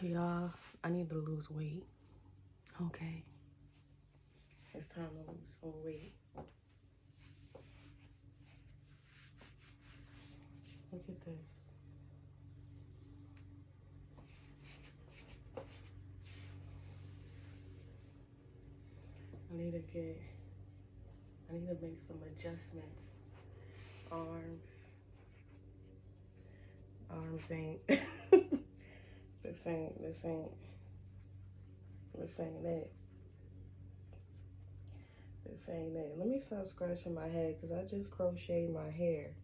Y'all, I need to lose weight. Okay. It's time to lose some weight. Look at this. I need to make some adjustments. Arms. Arms ain't. This ain't it. This ain't it. Let me stop scratching my head because I just crocheted my hair.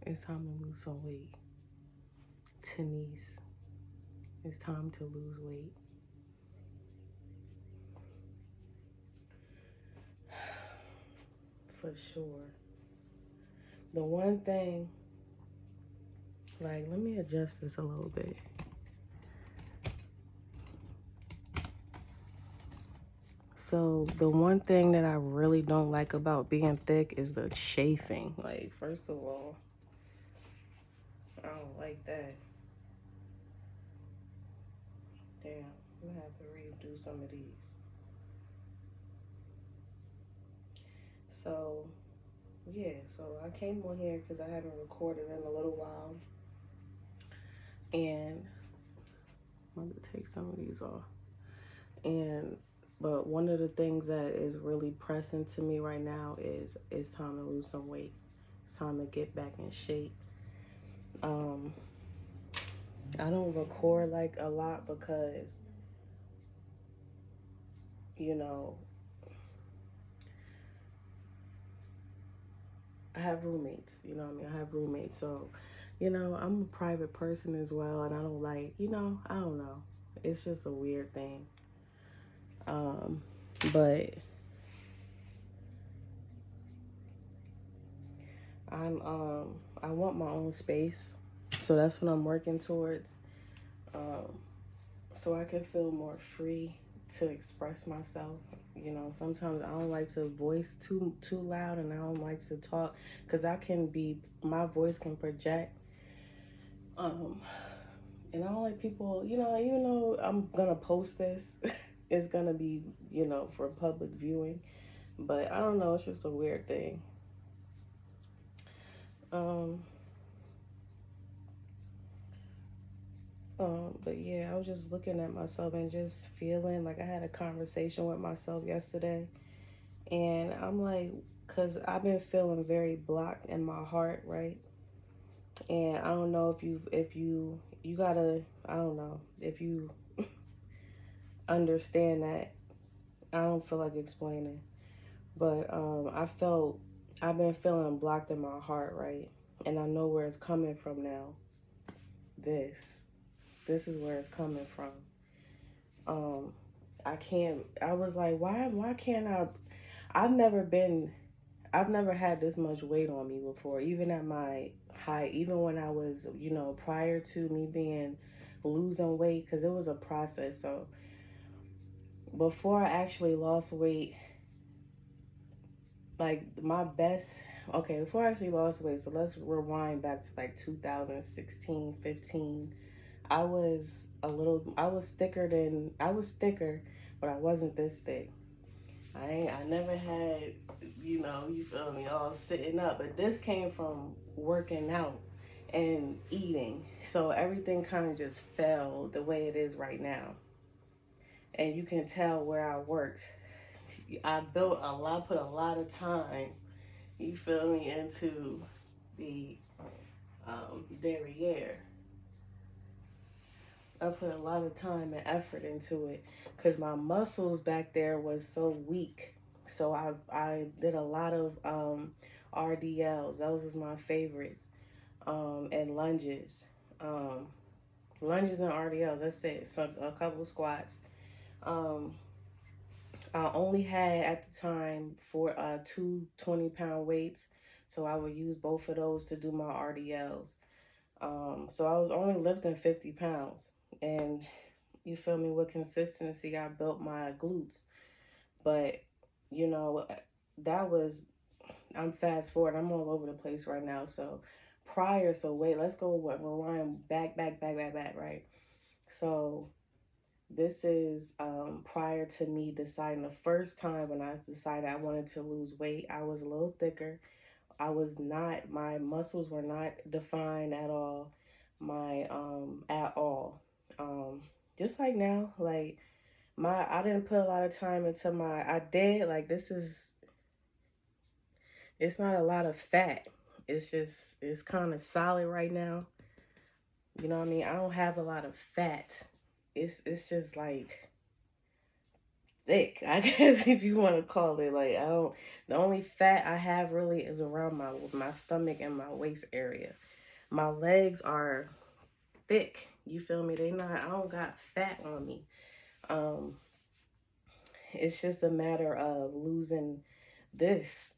It's time to lose some weight. Denise, it's time to lose weight. For sure. The one thing, like, let me adjust this a little bit. So the one thing that I really don't like about being thick is the chafing. Like, first of all, I don't like that. Damn, I'm gonna have to redo some of these. So, yeah, so I came on here because I haven't recorded in a little while. And I'm gonna take some of these off. But one of the things that is really pressing to me right now is it's time to lose some weight. It's time to get back in shape. I don't record like a lot because, you know, I have roommates, you know what I mean? I have roommates. So, you know, I'm a private person as well. And I don't like, I don't know. It's just a weird thing. But I want my own space. So that's what I'm working towards. So I can feel more free to express myself. You know, sometimes I don't like to voice too loud, and I don't like to talk because my voice can project. And I don't like people, even though I'm gonna post this, it's gonna be, for public viewing. But I don't know, it's just a weird thing. Um, but yeah, I was just looking at myself and just feeling like I had a conversation with myself yesterday. And I'm like, because I've been feeling very blocked in my heart, right? And I don't know you gotta, I don't know, if you understand that. I don't feel like explaining. But I've been feeling blocked in my heart, right? And I know where it's coming from now. This. This is where it's coming from. I was like, why can't I've never been, I've never had this much weight on me before, even at my height, even when I was, prior to me being losing weight, because it was a process. So before I actually lost weight, like my best, okay, before I actually lost weight, so let's rewind back to like 2016, 15. I was thicker, but I wasn't this thick. I never had, you feel me, all sitting up. But this came from working out and eating. So everything kind of just fell the way it is right now. And you can tell where I worked. Put a lot of time, you feel me, into the derriere. I put a lot of time and effort into it because my muscles back there was so weak. So I did a lot of RDLs. Those was my favorites. And lunges. Lunges and RDLs. That's it. So a couple squats. Um, I only had at the time for two 20-pound weights. So I would use both of those to do my RDLs. So I was only lifting 50 pounds. And you feel me, with consistency, I built my glutes. But, you know, that was, I'm fast forward. I'm all over the place right now. So prior, so wait, let's go rewind back, right? So this is prior to me deciding the first time when I decided I wanted to lose weight. I was a little thicker. I was not, my muscles were not defined at all. At all. Um, just like now, like I didn't put a lot of time into I did, like, it's not a lot of fat. It's kind of solid right now. You know what I mean? I don't have a lot of fat. It's just like thick, I guess, if you want to call it. Like, I don't, the only fat I have really is around my stomach and my waist area. My legs are thick. You feel me? I don't got fat on me. Um, it's just a matter of losing this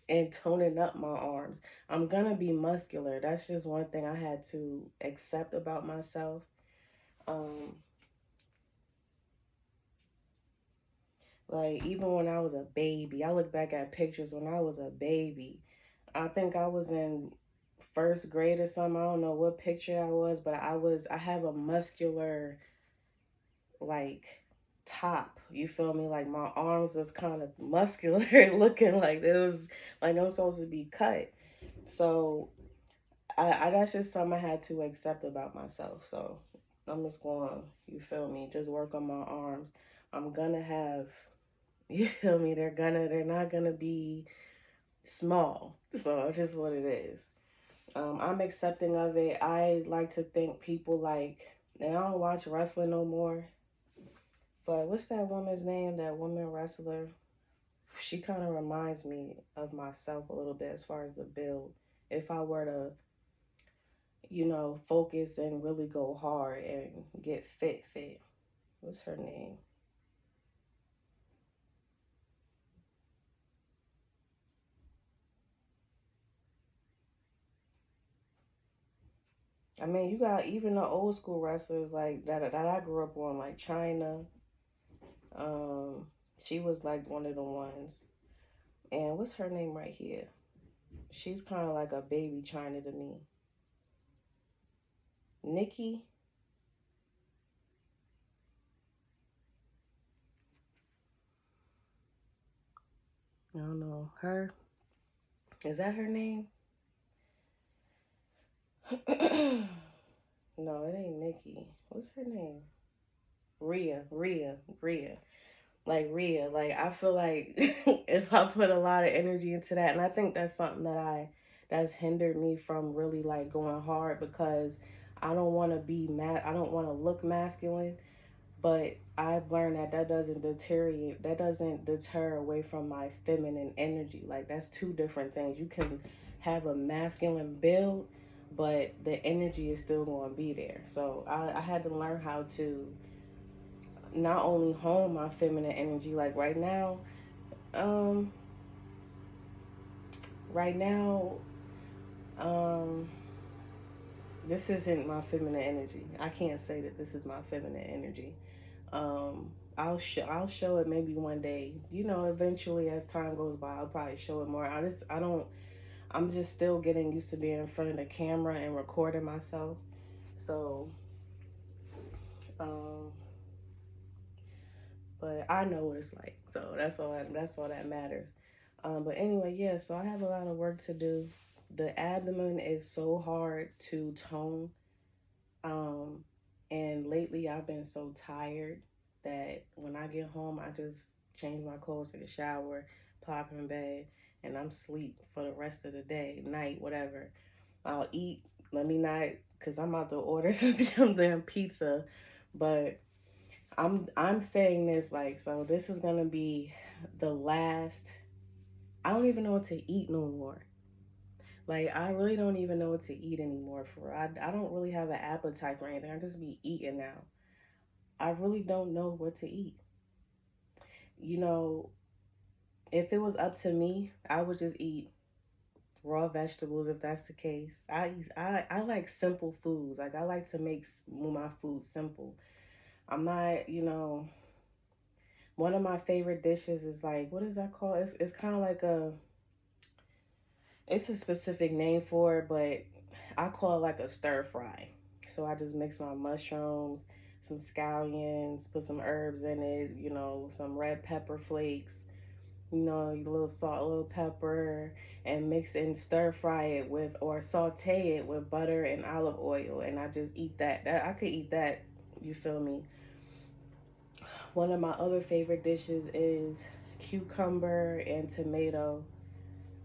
and toning up my arms. I'm gonna be muscular. That's just one thing I had to accept about myself. Um, like, even when I was a baby, I look back at pictures when I was a baby. I think I was in first grade or something. I don't know what picture I was, but I have a muscular, like, top. You feel me? Like, my arms was kind of muscular looking, like it was like I'm supposed to be cut. So I that's just something I had to accept about myself. So I'm just going, you feel me, just work on my arms. I'm gonna have, you feel me, they're not gonna be small. So it's just what it is. I'm accepting of it. I like to think people like, and I don't watch wrestling no more. But what's that woman's name? That woman wrestler? She kind of reminds me of myself a little bit as far as the build. If I were to, focus and really go hard and get fit. What's her name? I mean, you got even the old school wrestlers like that I grew up on, like China. Um, she was like one of the ones. And what's her name right here? She's kind of like a baby China to me. Nikki. I don't know her. Is that her name? No, it ain't Nikki. What's her name? Rhea. Like Rhea. Like, I feel like if I put a lot of energy into that, and I think that's something that's hindered me from really like going hard because I don't want to I don't want to look masculine, but I've learned that that doesn't deter away from my feminine energy. Like, that's two different things. You can have a masculine build, but the energy is still going to be there. So I had to learn how to not only hone my feminine energy, like um right now um this isn't my feminine energy. I can't say that this is my feminine energy. I'll show it maybe one day. Eventually as time goes by, I'll probably show it more. I'm just still getting used to being in front of the camera and recording myself. So, um, but I know what it's like. So that's all that matters. But anyway, yeah. So I have a lot of work to do. The abdomen is so hard to tone. Um, and lately I've been so tired that when I get home, I just change my clothes, take a shower, pop in bed, and I'm sleep for the rest of the day, night, whatever. I'll eat. Let me not, cause I'm about to order some damn pizza, but I'm saying this, like, so this is gonna be the last. I don't even know what to eat no more. Like, I really don't even know what to eat anymore. I don't really have an appetite for anything. I just be eating now. I really don't know what to eat. You know, if it was up to me, I would just eat raw vegetables if that's the case. I like simple foods. Like, I like to make my food simple. I'm not, One of my favorite dishes is like, what is that called? It's kind of like it's a specific name for it, but I call it like a stir fry. So I just mix my mushrooms, some scallions, put some herbs in it, some red pepper flakes, a little salt, a little pepper, and mix and stir fry it with, or saute it with butter and olive oil. And I just eat that. I could eat that, you feel me? One of my other favorite dishes is cucumber and tomato,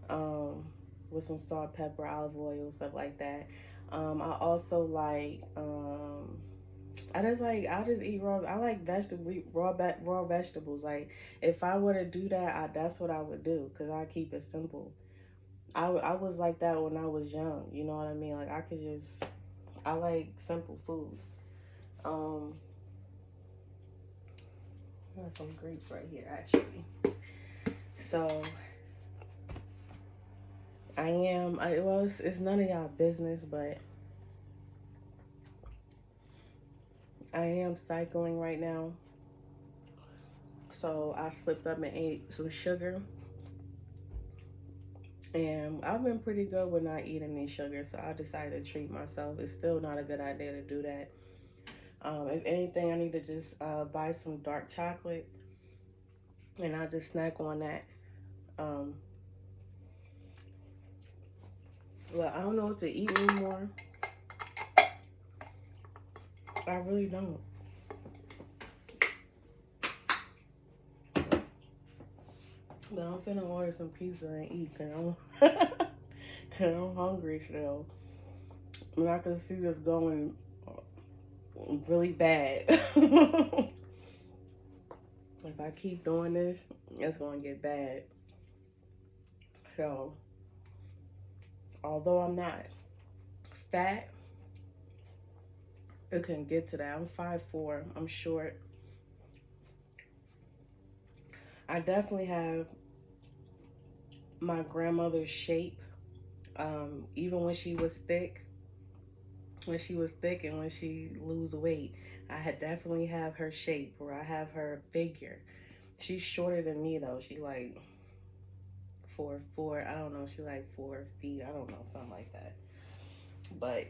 um, with some salt, pepper, olive oil, stuff like that. I also like I just eat raw. I like vegetables, eat raw vegetables. Like if I were to do that, that's what I would do because I keep it simple. I was like that when I was young. You know what I mean? Like I like simple foods. Um, I got some grapes right here actually. So well, it's none of y'all business, but I am cycling right now. So I slipped up and ate some sugar. And I've been pretty good with not eating any sugar, so I decided to treat myself. It's still not a good idea to do that. If anything, I need to just buy some dark chocolate and I'll just snack on that. Um, well, I don't know what to eat anymore. I really don't. But I'm finna order some pizza and eat because I'm hungry still. And I can see this going really bad. If I keep doing this, it's going to get bad. So, although I'm not fat, it can get to that. I'm 5'4". I'm short. I definitely have my grandmother's shape. Even when she was thick, and when she lose weight, I had definitely have her shape, or I have her figure. She's shorter than me though. She like 4'4". I don't know. She like 4 feet. I don't know, something like that. But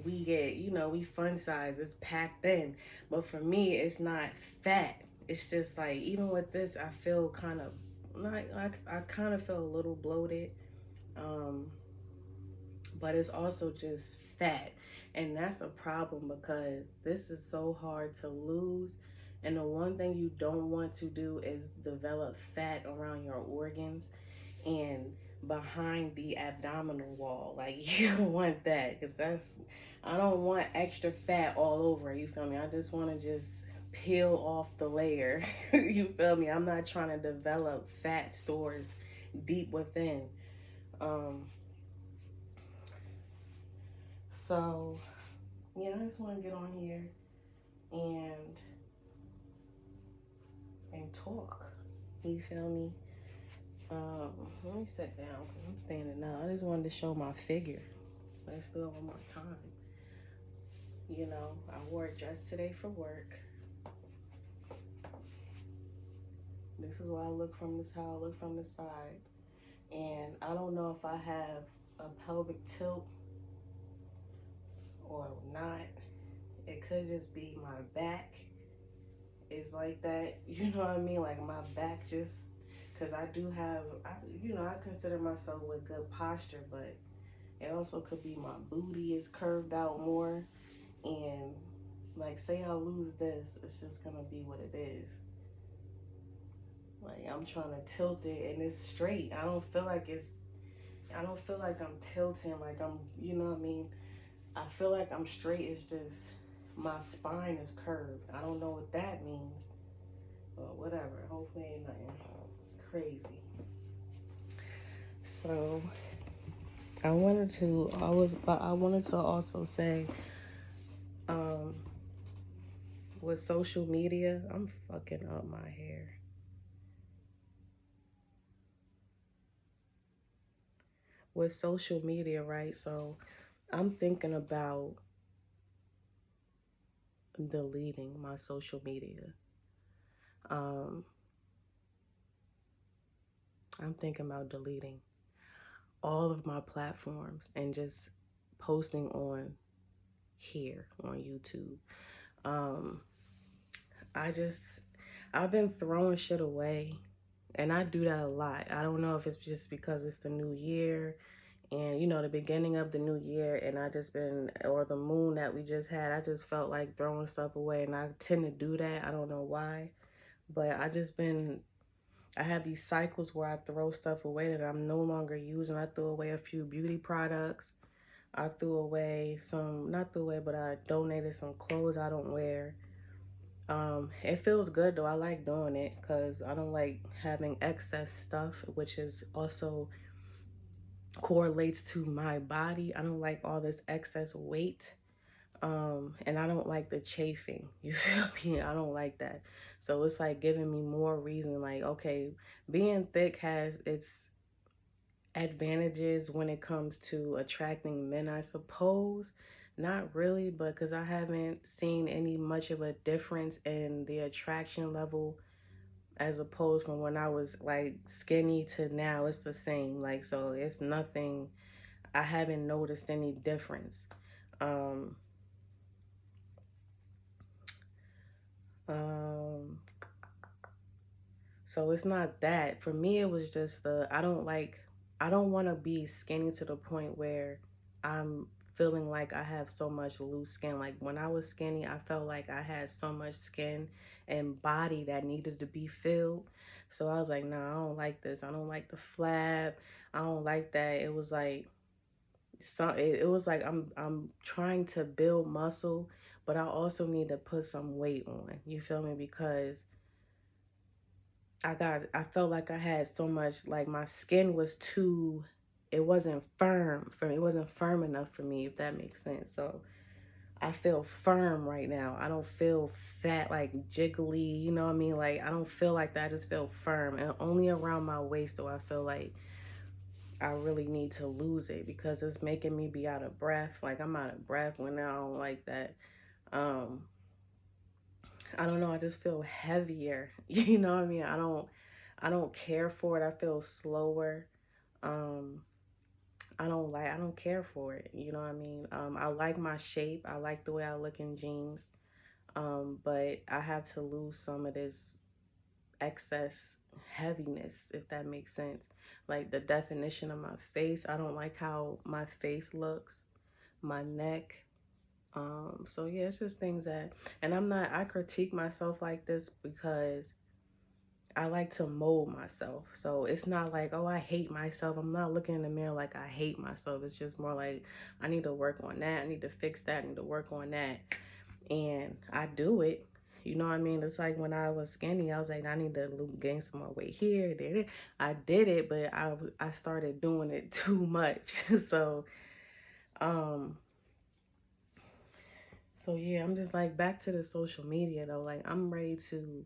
we get, we fun size. It's packed in. But for me, it's not fat. It's just like even with this, I feel kind of like I kind of feel a little bloated. Um, but it's also just fat. And that's a problem because this is so hard to lose. And the one thing you don't want to do is develop fat around your organs and behind the abdominal wall. Like, you don't want that because I don't want extra fat all over. You feel me? I just want to just peel off the layer. You feel me? I'm not trying to develop fat stores deep within. Um, so yeah, I just want to get on here and talk. You feel me? Let me sit down because I'm standing now. I just wanted to show my figure. Let's do it one more time. I wore a dress today for work. This is what I look from this, how I look from the side. And I don't know if I have a pelvic tilt or not. It could just be my back is like that. You know what I mean? Like my back just, because I do have, I consider myself with good posture, but it also could be my booty is curved out more. And like, say I lose this, it's just gonna be what it is. Like I'm trying to tilt it and it's straight. I don't feel like I'm tilting, like I'm, you know what I mean? I feel like I'm straight. It's just my spine is curved. I don't know what that means, but whatever. Hopefully ain't nothing crazy. So I wanted to also say, um, with social media, I'm fucking up my hair. With social media, right? So I'm thinking about deleting my social media. Um, I'm thinking about deleting all of my platforms and just posting on here on YouTube. Um, I just, I've been throwing shit away, and I do that a lot. I don't know if it's just because it's the new year and, you know, the beginning of the new year, and I just been, or the moon that we just had, I just felt like throwing stuff away, and I tend to do that. I don't know why, but I have these cycles where I throw stuff away that I'm no longer using. I threw away a few beauty products. I threw away some, not threw away, but I donated some clothes I don't wear. It feels good though. I like doing it because I don't like having excess stuff, which is also correlates to my body. I don't like all this excess weight. And I don't like the chafing. You feel me? I don't like that. So it's like giving me more reason, like, okay, being thick has its advantages when it comes to attracting men, I suppose. Not really, but because I haven't seen any much of a difference in the attraction level as opposed from when I was like skinny to now. It's the same. Like, so it's nothing, I haven't noticed any difference. Um, um, so it's not that. For me, it was just I don't want to be skinny to the point where I'm feeling like I have so much loose skin. Like when I was skinny, I felt like I had so much skin and body that needed to be filled. So I was like, nah, I don't like this. I don't like the flab. I don't like that. It was like, it was like I'm trying to build muscle, but I also need to put some weight on. You feel me? Because I felt like I had so much, like my skin was too, it wasn't firm for me. It wasn't firm enough for me, if that makes sense. So I feel firm right now. I don't feel fat, like jiggly, you know what I mean? Like I don't feel like that. I just feel firm. And only around my waist do I feel like I really need to lose it because it's making me be out of breath. Like I'm out of breath when I don't like that. Um, I don't know, I just feel heavier. You know what I mean? I don't care for it. I feel slower. Um, I don't care for it. You know what I mean? I like my shape. I like the way I look in jeans. But I have to lose some of this excess heaviness, if that makes sense. Like the definition of my face. I don't like how my face looks, my neck. So yeah, it's just things that, and I critique myself like this because I like to mold myself. So it's not like, oh, I hate myself. I'm not looking in the mirror like I hate myself. It's just more like, I need to work on that. I need to fix that. I need to work on that. And I do it. You know what I mean? It's like when I was skinny, I was like, I need to gain some more weight here. There. I did it, but I started doing it too much. So, um, so yeah, I'm just like back to the social media though. Like I'm ready to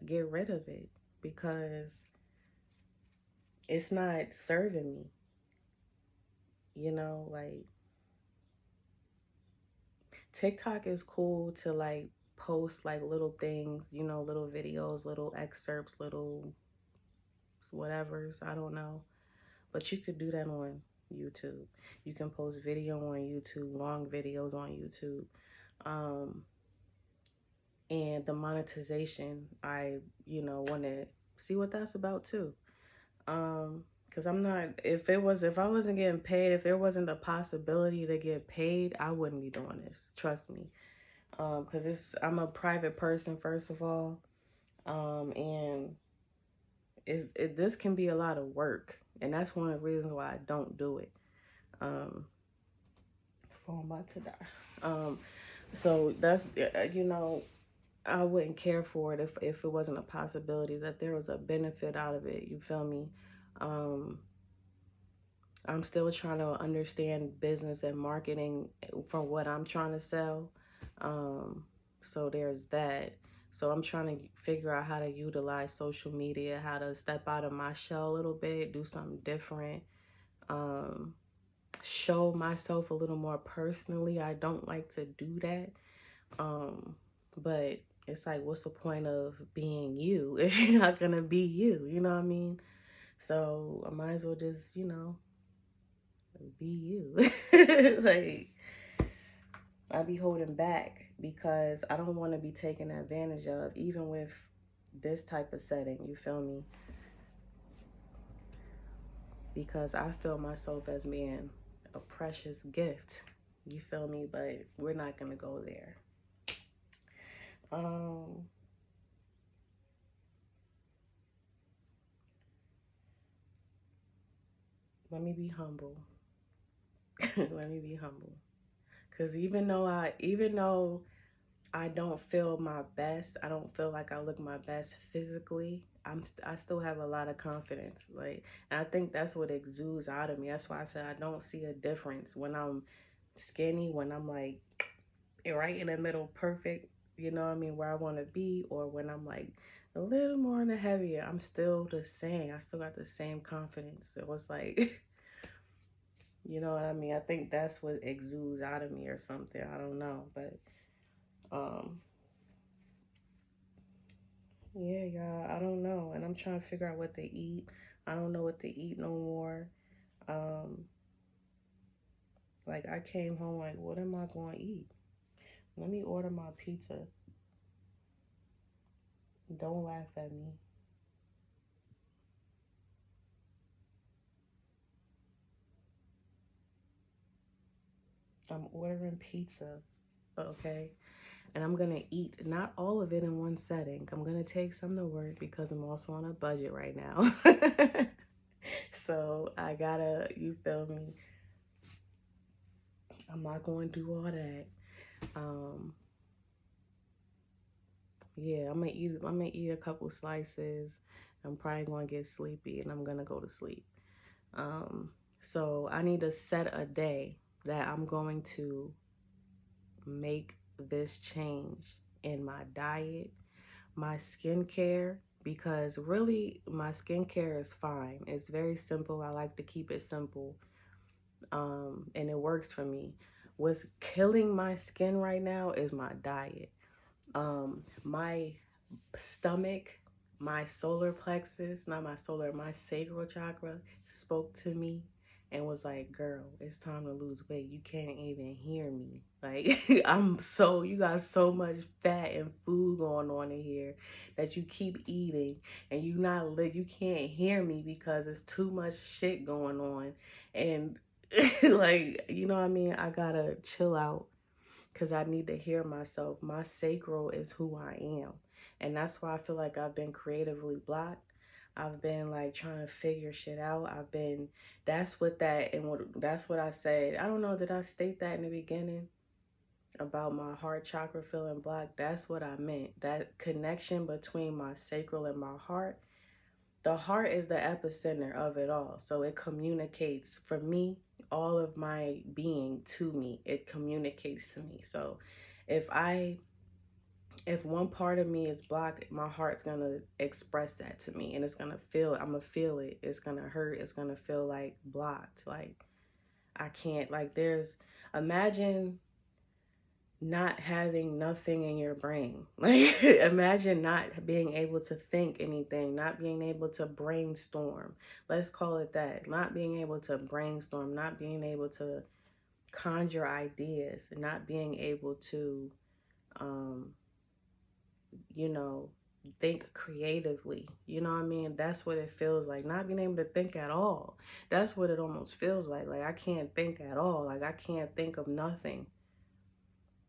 get rid of it because it's not serving me. You know, like TikTok is cool to like post like little things, you know, little videos, little excerpts, little whatevers, I don't know. But you could do that on YouTube. You can post video on YouTube, long videos on YouTube. Um, and the monetization, you know, want to see what that's about too. Because I'm not, if I wasn't getting paid, if there wasn't a possibility to get paid, I wouldn't be doing this. Trust me. Because I'm a private person, first of all. And this can be a lot of work. And that's one of the reasons why I don't do it. Um, Phone about to die. Um, so that's, you know, I wouldn't care for it if it wasn't a possibility that there was a benefit out of it. You feel me? Um, I'm still trying to understand business and marketing for what I'm trying to sell. Um, so there's that. So I'm trying to figure out how to utilize social media, how to step out of my shell a little bit, do something different, um, show myself a little more personally. I don't like to do that. But it's like, what's the point of being you if you're not gonna be you? You know what I mean? So I might as well just, be you. Like, I be holding back because I don't want to be taken advantage of, even with this type of setting. You feel me? Because I feel myself as being a precious gift. You feel me? But we're not gonna go there. Um, Let me be humble. Let me be humble. Cause even though I don't feel my best, I don't feel like I look my best physically, I still have a lot of confidence. Like, and I think that's what exudes out of me. That's why I said I don't see a difference when I'm skinny, when I'm like right in the middle, perfect, you know what I mean, where I want to be, or when I'm like a little more on the heavier. I'm still the same. I still got the same confidence. It was like, you know what I mean? I think that's what exudes out of me or something. I don't know, but um yeah, y'all, I don't know. And I'm trying to figure out what to eat. I don't know what to eat no more. Um like I came home like, what am I going to eat? Let me order my pizza. Don't laugh at me. I'm ordering pizza, okay? And I'm gonna eat not all of it in one setting. I'm gonna take some to work because I'm also on a budget right now. So I gotta, you feel me? I'm not gonna do all that. Um, yeah, I'm gonna eat a couple slices. I'm probably gonna get sleepy and I'm gonna go to sleep. Um, so I need to set a day that I'm going to make this change in my diet, my skincare, because really my skincare is fine. It's very simple. I like to keep it simple. And it works for me. What's killing my skin right now is my diet. My stomach, my solar plexus, not my solar, my sacral chakra spoke to me and was like, girl, it's time to lose weight. You can't even hear me. Like, you got so much fat and food going on in here that you keep eating and you can't hear me because it's too much shit going on. And like, you know what I mean? I gotta chill out because I need to hear myself. My sacral is who I am. And that's why I feel like I've been creatively blocked. I've been like trying to figure shit out. That's what I said. I don't know, did I state that in the beginning about my heart chakra feeling blocked? That's what I meant. That connection between my sacral and my heart. The heart is the epicenter of it all. So it communicates for me, all of my being to me. It communicates to me. So if I if one part of me is blocked, my heart's gonna express that to me and I'm gonna feel it. It's gonna hurt. It's gonna feel like blocked. Like I can't there's imagine not having nothing in your brain. Like, imagine not being able to think anything, not being able to brainstorm. Let's call it that. Not being able to brainstorm, not being able to conjure ideas, not being able to, um, you know, think creatively. You know what I mean? That's what it feels like. Not being able to think at all. That's what it almost feels like. Like, I can't think at all. Like, I can't think of nothing.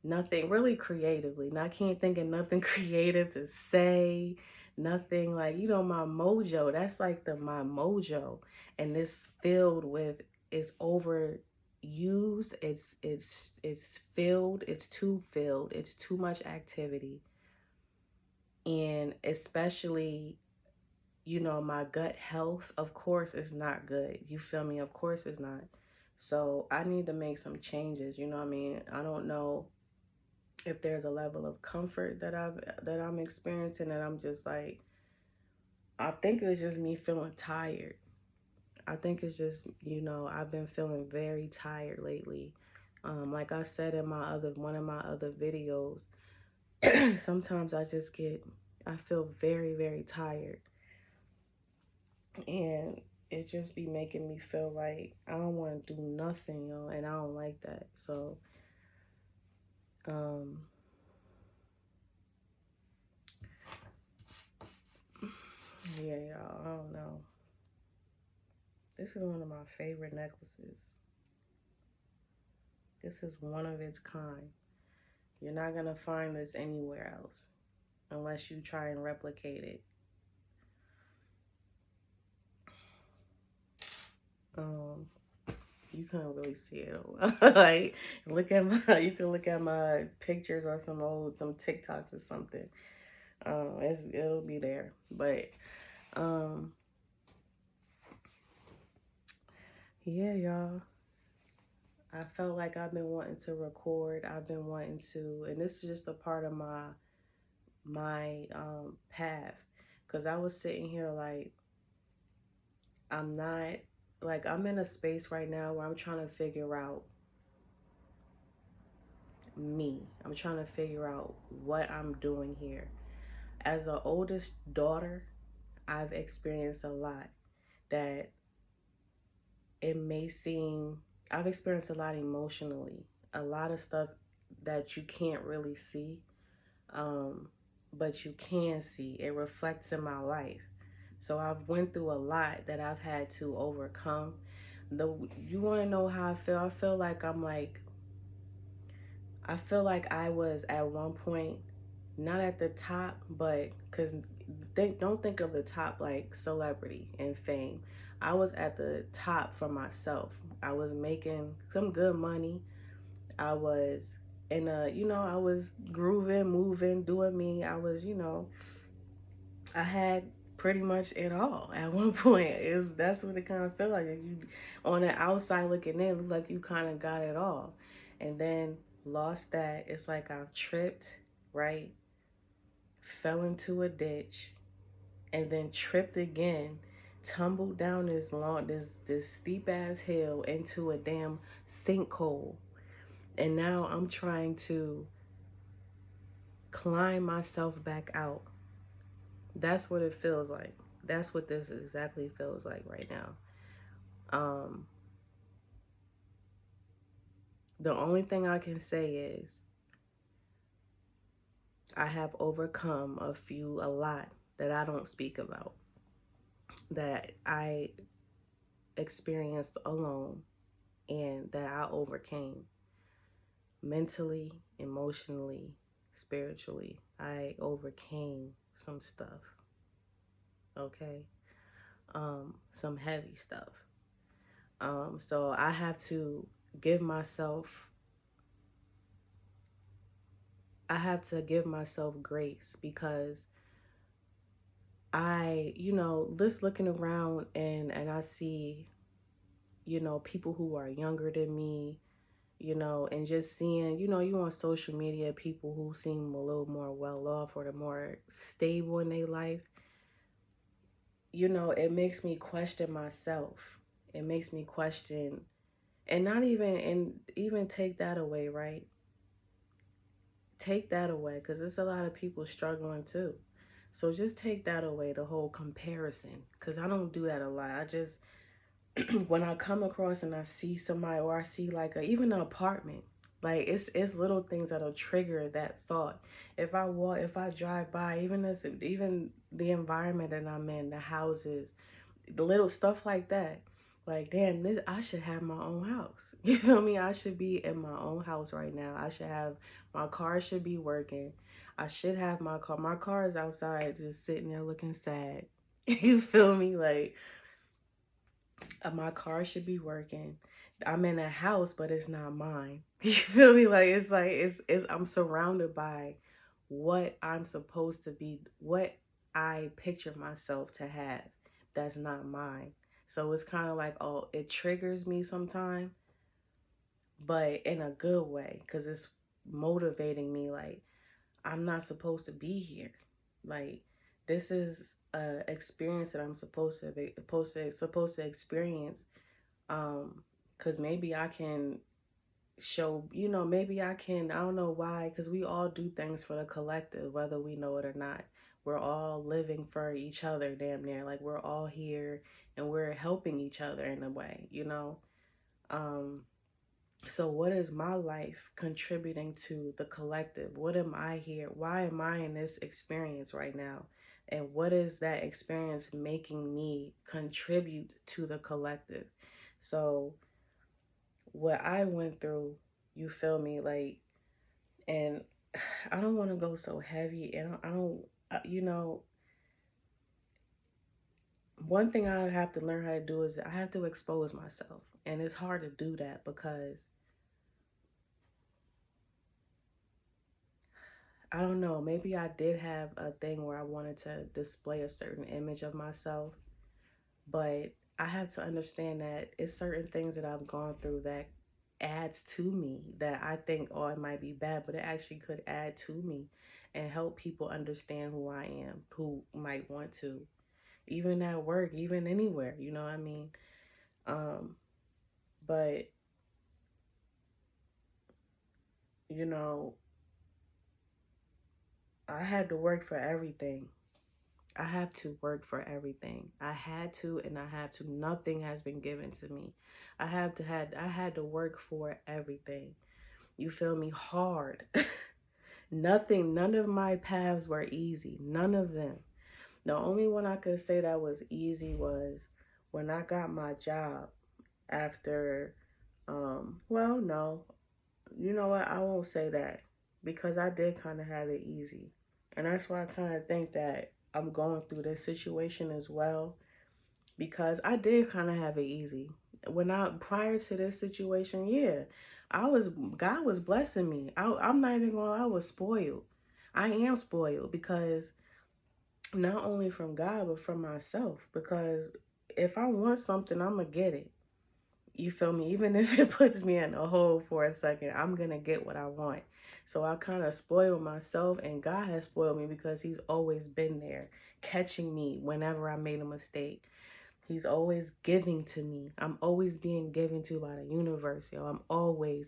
Nothing really creatively. I can't think of nothing creative to say. Nothing like, my mojo. That's like my mojo. And this filled with is overused. It's filled. It's too filled. It's too much activity. And especially, my gut health, of course, is not good. You feel me? Of course it's not. So I need to make some changes. You know what I mean? I don't know if there's a level of comfort that I'm experiencing, and I'm just like, I think it's just me feeling tired. I think it's just, I've been feeling very tired lately. Like I said in one of my other videos, Sometimes I feel very, very tired. And it just be making me feel like I don't want to do nothing, yo, and I don't like that. So, um, yeah, y'all, I don't know. This is one of my favorite necklaces. This is one of its kind. You're not gonna find this anywhere else unless you try and replicate it. Um, you can't really see it. Like, look at my, you can look at my pictures or some TikToks or something. It'll be there. But um, yeah, y'all. I felt like I've been wanting to record. I've been wanting to, and this is just a part of my path, because I was sitting here like I'm not like I'm in a space right now where I'm trying to figure out me. I'm trying to figure out what I'm doing here. As an oldest daughter, I've experienced a lot that it may seem I've experienced a lot emotionally, a lot of stuff that you can't really see, um, but you can see. It reflects in my life. So I've went through a lot that I've had to overcome. The You want to know how I feel? I feel like I was at one point not at the top, but because don't think of the top like celebrity and fame. I was at the top for myself. I was making some good money. I was I was grooving, moving, doing me. I had pretty much it all at one point. That's what it kind of felt like. You on the outside looking in, look like you kind of got it all, and then lost that. It's like I've tripped, right? Fell into a ditch, and then tripped again, tumbled down this steep ass hill into a damn sinkhole, and now I'm trying to climb myself back out. That's what it feels like. That's what this exactly feels like right now. Um, the only thing I can say is I have overcome a lot that I don't speak about, that I experienced alone and that I overcame mentally, emotionally, spiritually. I overcame some stuff, okay? Some heavy stuff. So I have to give myself give myself grace, because just looking around and I see, people who are younger than me, and just seeing, you on social media, people who seem a little more well off or the more stable in their life, it makes me question myself. It makes me question, and not even, and even take that away, right? Take that away, because there's a lot of people struggling too. So just take that away, the whole comparison, because I don't do that a lot. I just, when I come across and I see somebody, or I see like even an apartment, like it's little things that'll trigger that thought. If I drive by, even the environment that I'm in, the houses, the little stuff like that. Like, damn, I should have my own house. You feel me? I should be in my own house right now. My car should be working. I should have my car. My car is outside just sitting there looking sad. You feel me? Like, my car should be working. I'm in a house, but it's not mine. You feel me? Like I'm surrounded by what I'm supposed to be, what I picture myself to have. That's not mine. So it's kind of like, oh, it triggers me sometimes, but in a good way, because it's motivating me. Like, I'm not supposed to be here. Like, this is a experience that I'm supposed to experience, because maybe I can show, maybe I don't know why, because we all do things for the collective, whether we know it or not. We're all living for each other, damn near. Like, we're all here and we're helping each other in a way. Um, so what is my life contributing to the collective? What am I here? Why am I in this experience right now? And what is that experience making me contribute to the collective? So what I went through, you feel me, like, and I don't want to go so heavy, and I don't, you know, one thing I have to learn how to do is I have to expose myself, and it's hard to do that because I don't know, maybe I did have a thing where I wanted to display a certain image of myself, but I have to understand that it's certain things that I've gone through that adds to me that I think, oh, it might be bad, but it actually could add to me and help people understand who I am, who might want to, even at work, even anywhere, you know what I mean? Um, but, you know, I had to work for everything. I have to work for everything. I had to, and I have to. Nothing has been given to me. I had to work for everything. You feel me? Hard. None of my paths were easy. None of them. The only one I could say that was easy was when I got my job after, well, no. You know what? I won't say that because I did kind of have it easy. And that's why I kind of think that I'm going through this situation as well because I did kind of have it easy. Prior to this situation, yeah, God was blessing me. I'm not even going to I was spoiled. I am spoiled because not only from God, but from myself. Because if I want something, I'm going to get it. You feel me? Even if it puts me in a hole for a second, I'm going to get what I want. So I kind of spoiled myself, and God has spoiled me because He's always been there, catching me whenever I made a mistake. He's always giving to me. I'm always being given to by the universe, yo.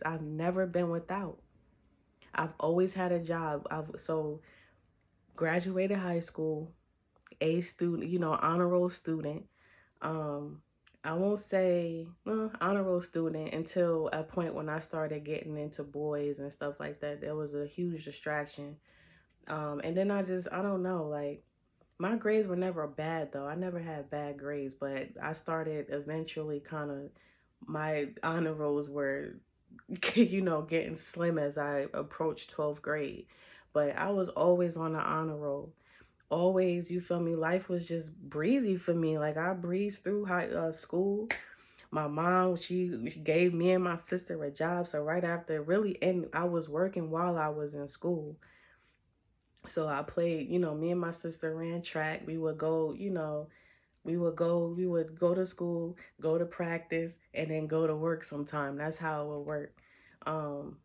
I've never been without. I've always had a job. So graduated high school, A student, honor roll student. Um, I won't say honor roll student until a point when I started getting into boys and stuff like that. There was a huge distraction. And then I don't know, like my grades were never bad though. I never had bad grades, but I started eventually kind of my honor rolls were, getting slim as I approached 12th grade. But I was always on the honor roll. Always, you feel me? Life was just breezy for me. Like I breezed through school. My mom, she gave me and my sister a job. So right after, really, and I was working while I was in school. So I played, me and my sister ran track. We would go to school, go to practice, and then go to work sometime. That's how it would work. Um,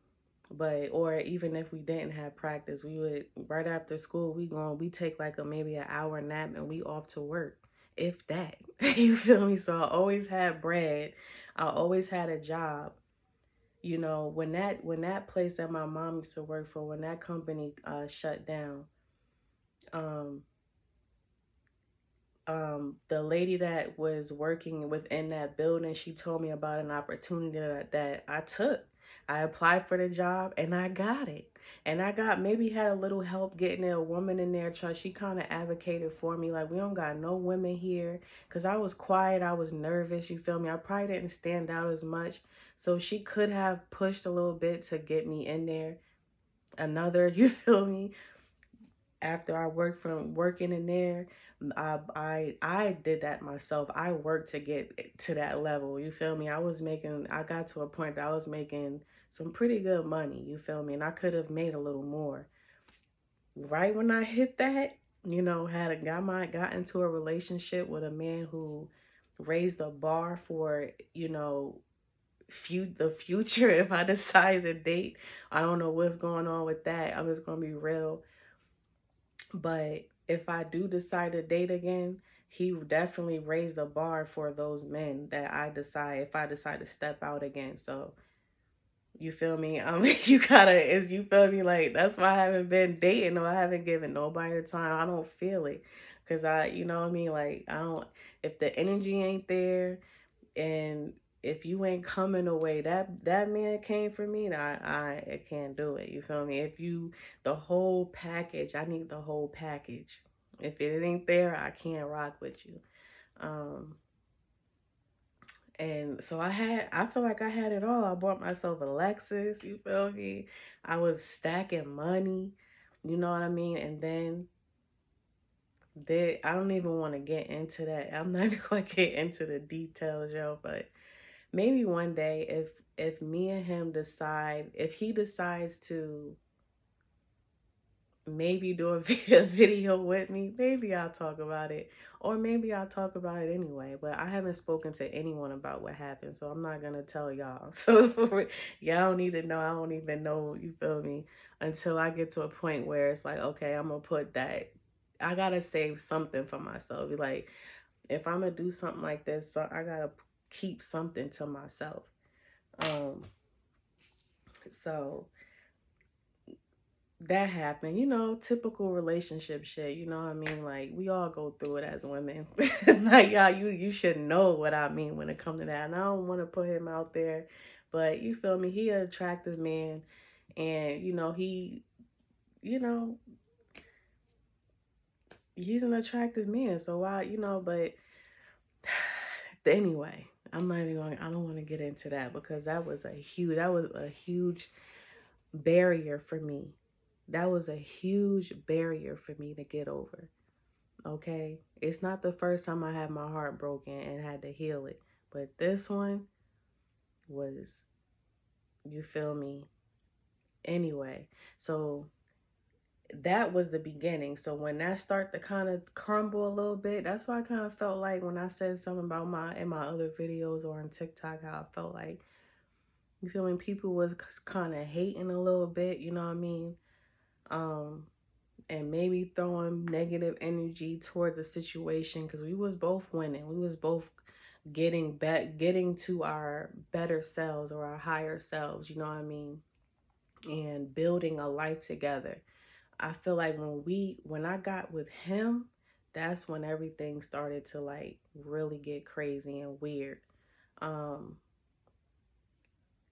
or even if we didn't have practice, we would right after school we take like maybe an hour nap and we off to work. If that. You feel me? So I always had bread. I always had a job. When that place that my mom used to work for, when that company shut down, um the lady that was working within that building, she told me about an opportunity that I took. I applied for the job and I got it. And I got maybe had a little help getting a woman in there. She kind of advocated for me. Like, we don't got no women here. Because I was quiet. I was nervous. You feel me? I probably didn't stand out as much. So she could have pushed a little bit to get me in there. You feel me? After I worked from working in there, I did that myself. I worked to get to that level. You feel me? I got to a point that I was making some pretty good money. You feel me? And I could have made a little more. Right when I hit that, got into a relationship with a man who raised the bar for, the future. If I decide to date, I don't know what's going on with that. I'm just gonna be real. But if I do decide to date again, he definitely raised the bar for those men that if I decide to step out again. So You feel me? You gotta, is you feel me? Like, that's why I haven't been dating or I haven't given nobody the time. I don't feel it. Cause you know what I mean? Like, I don't, if the energy ain't there and if you ain't coming away, that man came for me, and I can't do it. You feel me? If you, the whole package, I need the whole package. If it ain't there, I can't rock with you. Um, and so I feel like I had it all. I bought myself a Lexus, you feel me? I was stacking money, you know what I mean? And then I don't even want to get into that. I'm not even going to get into the details, yo, but maybe one day if me and him decide, if he decides to maybe do a video with me, maybe I'll talk about it, or maybe I'll talk about it anyway. But I haven't spoken to anyone about what happened, so I'm not gonna tell y'all. So y'all don't need to know. I don't even know, you feel me, until I get to a point where it's like, okay, I'm gonna put that, I gotta save something for myself. Like, if I'm gonna do something like this, so I gotta keep something to myself. um so that happened, typical relationship shit, you know what I mean? Like, we all go through it as women. Like, y'all, you should know what I mean when it comes to that. And I don't want to put him out there, but you feel me? He an attractive man, and you know, he's an attractive man. So why, but anyway, I'm not even going. I don't want to get into that because that was a huge barrier for me. That was a huge barrier for me to get over. Okay? It's not the first time I had my heart broken and had to heal it. But this one was, you feel me? Anyway, so that was the beginning. So when that started to kind of crumble a little bit, that's why I kind of felt like when I said something about in my other videos or on TikTok, how I felt like, you feel me, people was kind of hating a little bit, you know what I mean? Um, and maybe throwing negative energy towards the situation, because we was both winning. We was both getting to our better selves or our higher selves, you know what I mean? And building a life together. I feel like when I got with him, that's when everything started to like really get crazy and weird. Um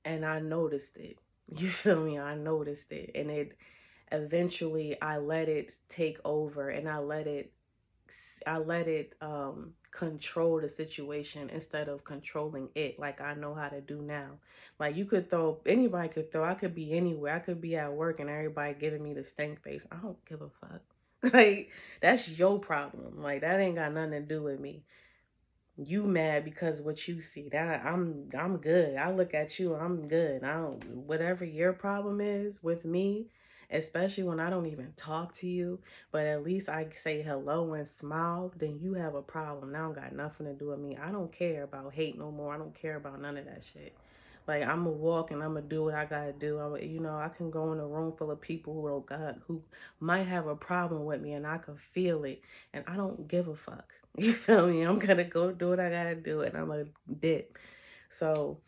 and I noticed it. You feel me? I noticed it, and it eventually I let it take over, and I let it control the situation instead of controlling it, like I know how to do now. Like, anybody could throw, I could be anywhere, I could be at work and everybody giving me the stink face. I don't give a fuck. Like, that's your problem. Like, that ain't got nothing to do with me. You mad because what you see. That I'm good. I look at you, I'm good. I don't, whatever your problem is with me, especially when I don't even talk to you, but at least I say hello and smile, then you have a problem. That don't got nothing to do with me. I don't care about hate no more. I don't care about none of that shit. Like, I'm gonna walk and I'm gonna do what I gotta do. I can go in a room full of people who might have a problem with me, and I can feel it, and I don't give a fuck. You feel me? I'm gonna go do what I gotta do, and I'm gonna dip. So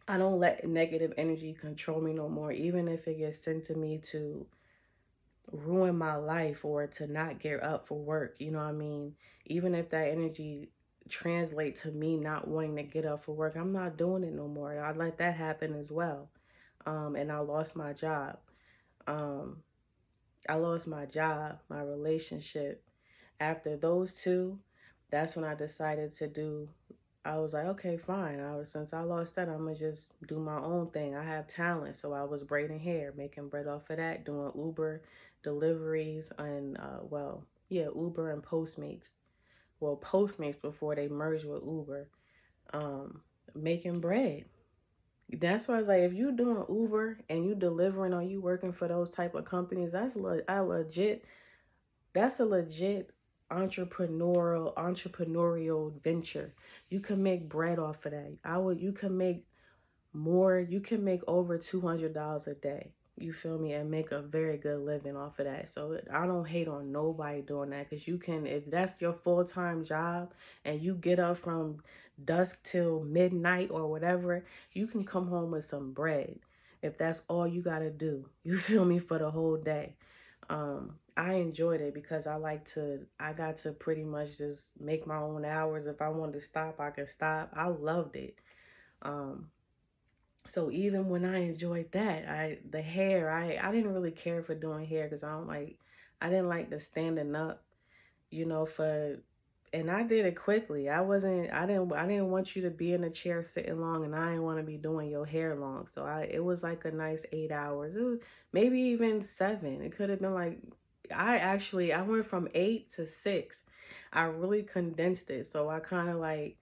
I don't let negative energy control me no more, even if it gets sent to me to ruin my life or to not get up for work. You know what I mean? Even if that energy translate to me not wanting to get up for work, I'm not doing it no more. I let that happen as well. And I lost my job. Um, I lost my job, my relationship. After those two, that's when I decided to do. I was like, okay, fine. Since I lost that, I'm gonna just do my own thing. I have talent, so I was braiding hair, making bread off of that, doing Uber deliveries, and yeah, Uber and Postmates. Well, Postmates before they merged with Uber. Um, Making bread. That's why I was like, if you doing Uber and you delivering or you working for those type of companies, I legit. That's a legit entrepreneurial venture. You can make bread off of that. You can make more. You can make over $200 a day. You feel me? And make a very good living off of that. So I don't hate on nobody doing that, because you can, if that's your full-time job and you get up from dusk till midnight or whatever, you can come home with some bread if that's all you got to do. You feel me? For the whole day. I enjoyed it because I got to pretty much just make my own hours. If I wanted to stop, I could stop. I loved it. Um, so even when I enjoyed that, the hair, I didn't really care for doing hair because I didn't like the standing up, for, and I did it quickly. I didn't want you to be in a chair sitting long, and I didn't want to be doing your hair long. So it was like a nice 8 hours. It was maybe even 7. It could have been like, I went from 8 to 6. I really condensed it. So I kind of like,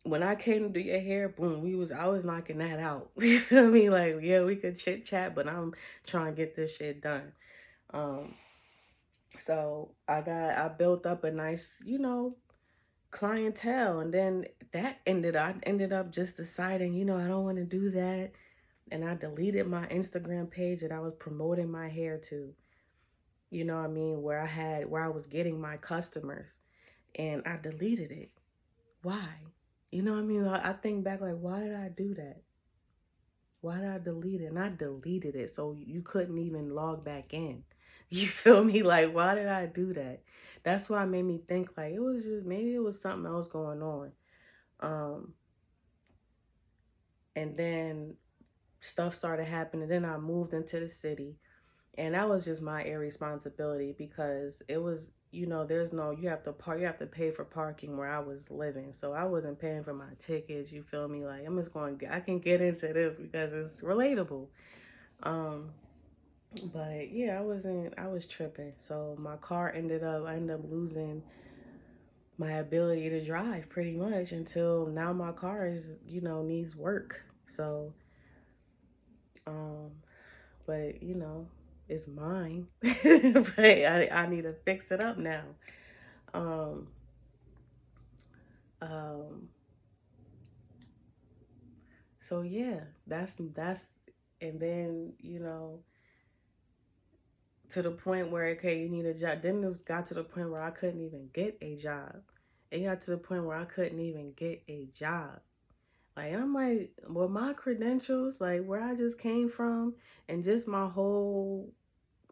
when I came to do your hair, boom, I was knocking that out. You feel me? Like, yeah, we could chit chat, but I'm trying to get this shit done. Um, so I built up a nice, clientele, and then I ended up just deciding, I don't want to do that. And I deleted my Instagram page that I was promoting my hair to, you know what I mean, where I was getting my customers, and I deleted it. Why? You know what I mean? I think back, like, why did I do that? Why did I delete it? And I deleted it so you couldn't even log back in. You feel me? Like, why did I do that? That's why it made me think, like, it was just, maybe it was something else going on. Um, and then stuff started happening. Then I moved into the city. And that was just my irresponsibility, because it was, there's no, you have to pay for parking where I was living. So I wasn't paying for my tickets. You feel me? Like, I can get into this because it's relatable. Um, but yeah, I was tripping. So I ended up losing my ability to drive pretty much, until now my car is, needs work. So, um, but it's mine. But I need to fix it up now. Um, um, so yeah, that's, and then, to the point where, okay, you need a job. Then it got to the point where I couldn't even get a job. It got to the point where I couldn't even get a job. Like, I'm like, well, my credentials, like where I just came from, and just my whole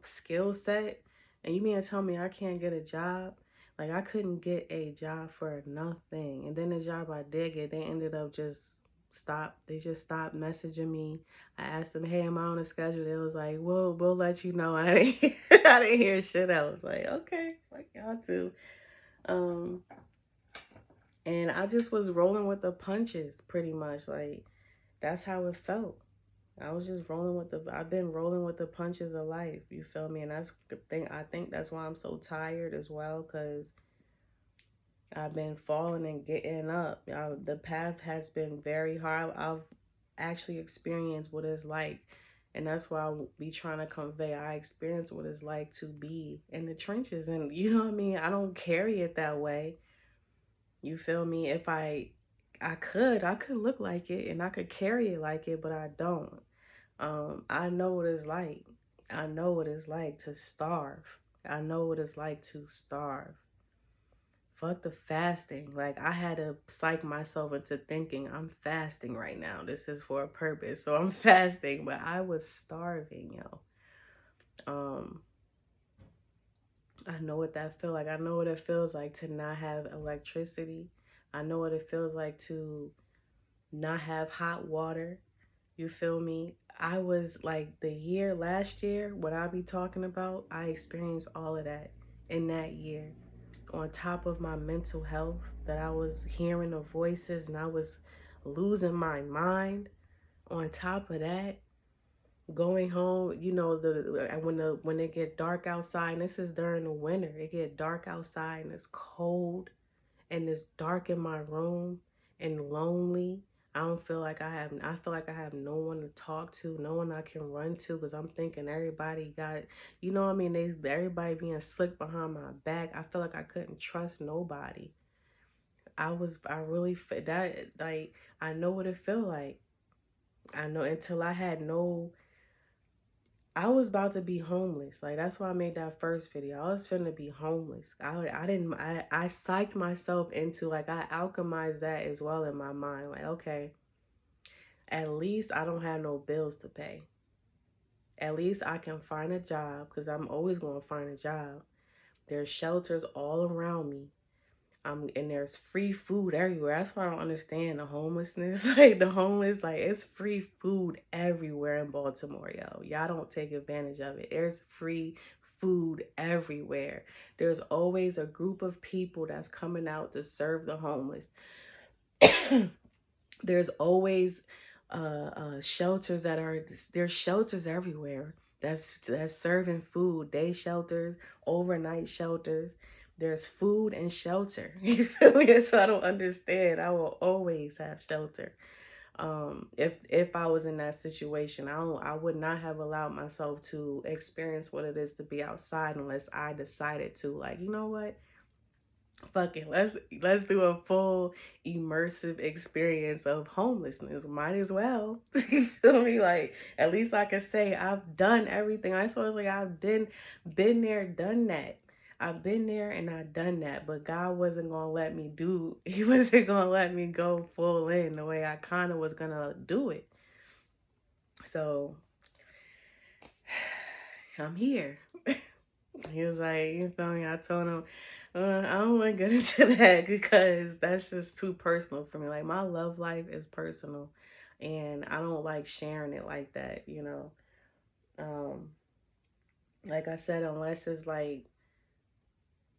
skill set, and you mean to tell me I can't get a job? Like, I couldn't get a job for nothing. And then the job I did get, they ended up just they just stopped messaging me. I asked them, hey, am I on a schedule? They was like, well, we'll let you know. I didn't, I didn't hear shit. I was like, okay, like y'all too. Um, and I just was rolling with the punches pretty much. Like, that's how it felt. I've been rolling with the punches of life. You feel me? And that's the thing. I think that's why I'm so tired as well, because I've been falling and getting up. The path has been very hard. I've actually experienced what it's like. And that's why I be trying to convey. I experienced what it's like to be in the trenches. And you know what I mean? I don't carry it that way. You feel me? If I could look like it and I could carry it like it, but I don't. I know what it's like. I know what it's like to starve. I know what it's like to starve. Fuck the fasting. Like, I had to psych myself into thinking I'm fasting right now. This is for a purpose. So I'm fasting, but I was starving, yo. Um, I know what that feel like. I know what it feels like to not have electricity. I know what it feels like to not have hot water. You feel me? I was like, last year, what I be talking about, I experienced all of that in that year. On top of my mental health, that I was hearing the voices and I was losing my mind. On top of that, going home, when it get dark outside, and this is during the winter, it get dark outside and it's cold, and it's dark in my room and lonely. I feel like I have no one to talk to, no one I can run to, because I'm thinking everybody got, you know what I mean? Everybody being slick behind my back. I feel like I couldn't trust nobody. I really, that, like, I know what it feel like. I know, until I had no I was about to be homeless. Like that's why I made that first video. I was finna be homeless. I psyched myself into, like, I alchemized that as well in my mind. Like, okay, at least I don't have no bills to pay. At least I can find a job, because I'm always going to find a job. There's shelters all around me. And there's free food everywhere. That's why I don't understand the homelessness. Like the homeless, like it's free food everywhere in Baltimore, yo. Y'all don't take advantage of it. There's free food everywhere. There's always a group of people that's coming out to serve the homeless. There's always shelters there's shelters everywhere that's serving food, day shelters, overnight shelters. There's food and shelter. You feel me? So I don't understand. I will always have shelter. If I was in that situation, I would not have allowed myself to experience what it is to be outside unless I decided to, like, you know what, fuck it, let's do a full immersive experience of homelessness. Might as well. You feel me? Like, at least I can say I've done everything. I sort of like been there, done that. I've been there and I've done that, but God wasn't gonna let me do. He wasn't gonna let me go full in the way I kind of was gonna do it. So I'm here. He was like, you feel me? I told him, I don't want to get into that because that's just too personal for me. Like, my love life is personal, and I don't like sharing it like that, you know? Um, like I said, unless it's like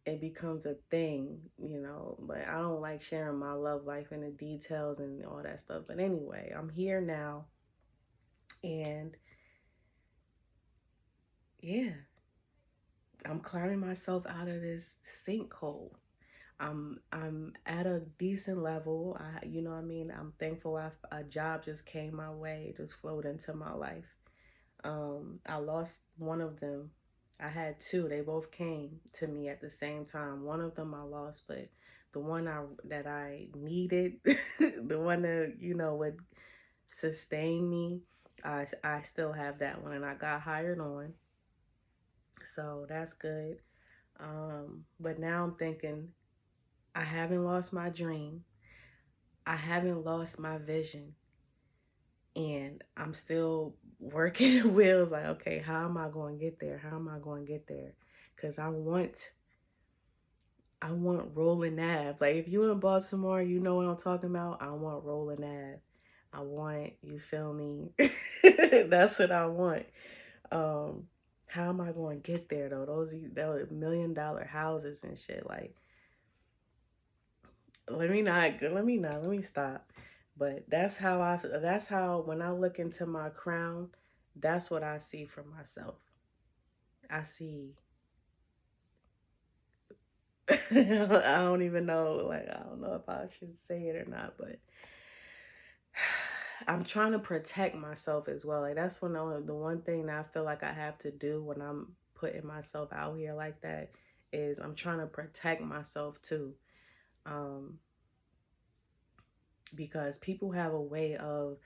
it becomes a thing, you know, but I don't like sharing my love life and the details and all that stuff. But anyway, I'm here now, and yeah, I'm climbing myself out of this sinkhole. I'm at a decent level. You know what I mean? I'm thankful a job just came my way, just flowed into my life. I lost one of them. I had two. They both came to me at the same time. One of them I lost, but the one that I needed, the one that, you know, would sustain me, I still have that one, and I got hired on. So that's good. But now I'm thinking, I haven't lost my dream. I haven't lost my vision. And I'm still working the wheels like, okay, how am I going to get there? How am I going to get there? Because I want Rolling Ave. Like, if you in Baltimore, you know what I'm talking about. I want Rolling Ave. I want, you feel me? That's what I want. Um, how am I going to get there though? Those $1 million houses and shit. Like, let me stop. But that's how when I look into my crown, that's what I see for myself. I see I don't even know, like, I don't know if I should say it or not, but I'm trying to protect myself as well. Like, that's the one thing that I feel like I have to do when I'm putting myself out here like that, is I'm trying to protect myself too. Um, because people have a way of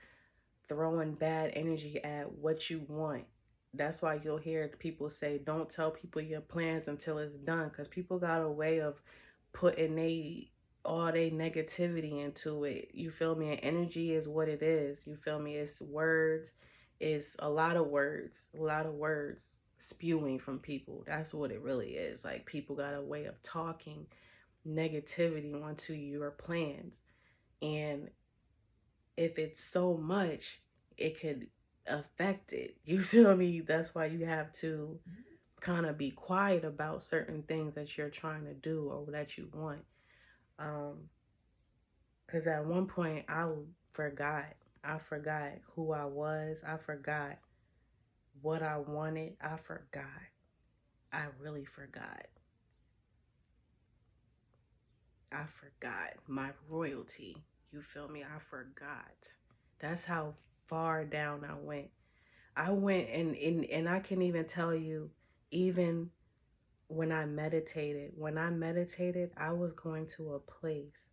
throwing bad energy at what you want. That's why you'll hear people say, don't tell people your plans until it's done. Because people got a way of putting all they negativity into it. You feel me? And energy is what it is. You feel me? It's words. It's a lot of words. A lot of words spewing from people. That's what it really is. Like, people got a way of talking negativity onto your plans. And if it's so much, it could affect it. You feel me? That's why you have to kind of be quiet about certain things that you're trying to do or that you want. Because at one point, forgot. I forgot who I was. I forgot what I wanted. I forgot. I really forgot. I forgot my royalty. You feel me? I forgot. That's how far down I went. I went and I can even tell you, even when I meditated, I was going to a place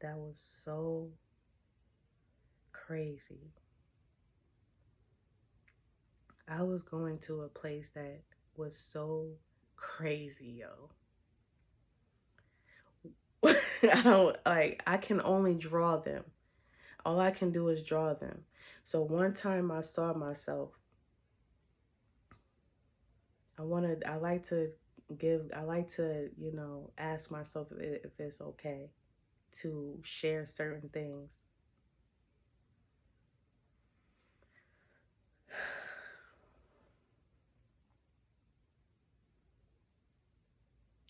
that was so crazy. I was going to a place that was so crazy, yo. I don't like, I can only draw them. All I can do is draw them. So one time I saw myself, I like to ask myself if it's okay to share certain things.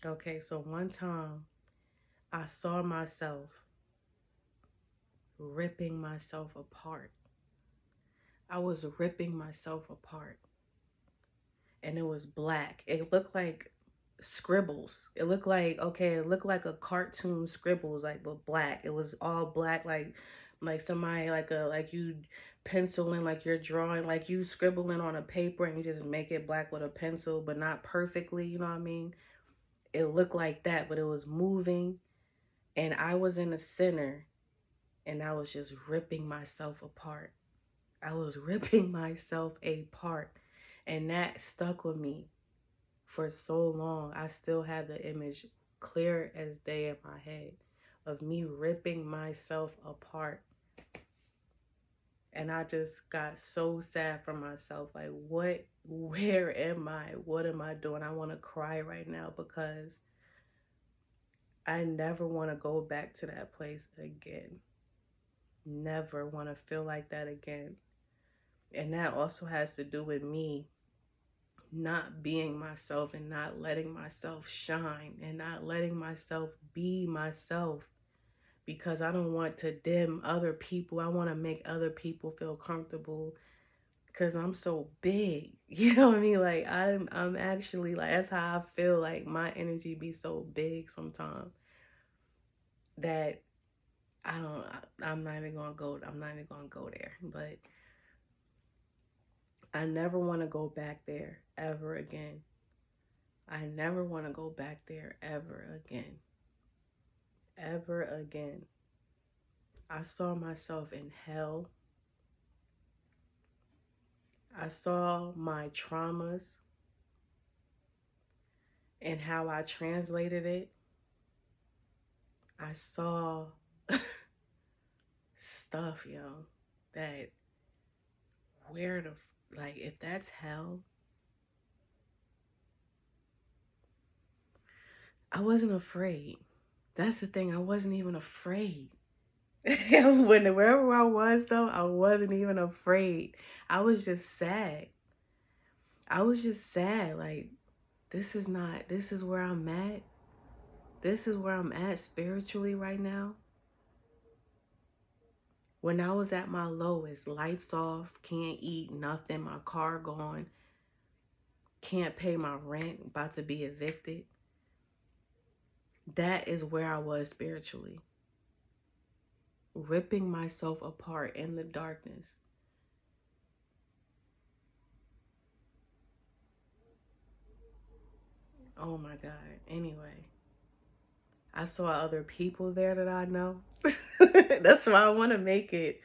Okay, so one time I saw myself ripping myself apart. I was ripping myself apart. And it was black. It looked like scribbles. It looked like a cartoon scribbles, like, but black. It was all black, like somebody, like you penciling, like you're drawing, like you scribbling on a paper and you just make it black with a pencil, but not perfectly, you know what I mean? It looked like that, but it was moving, and I was in the center, and I was just ripping myself apart. I was ripping myself apart, and that stuck with me for so long. I still have the image clear as day in my head of me ripping myself apart. And I just got so sad for myself. Like, where am I? What am I doing? I want to cry right now because I never want to go back to that place again. Never want to feel like that again. And that also has to do with me not being myself and not letting myself shine and not letting myself be myself, because I don't want to dim other people. I want to make other people feel comfortable because I'm so big. You know what I mean? Like I'm actually, like, that's how I feel, like my energy be so big sometimes that I don't I'm not even gonna go there. But I never want to go back there ever again. I never want to go back there ever again. Ever again. I saw myself in hell. I saw my traumas and how I translated it. I saw stuff, yo, that where the, like, if that's hell, I wasn't afraid. That's the thing. I wasn't even afraid. Wherever I was, though, I wasn't even afraid. I was just sad. I was just sad. Like, this is where I'm at. This is where I'm at spiritually right now. When I was at my lowest, lights off, can't eat nothing, my car gone, can't pay my rent, about to be evicted. That is where I was spiritually. Ripping myself apart in the darkness. Oh my God. Anyway, I saw other people there that I know. That's why I want to make it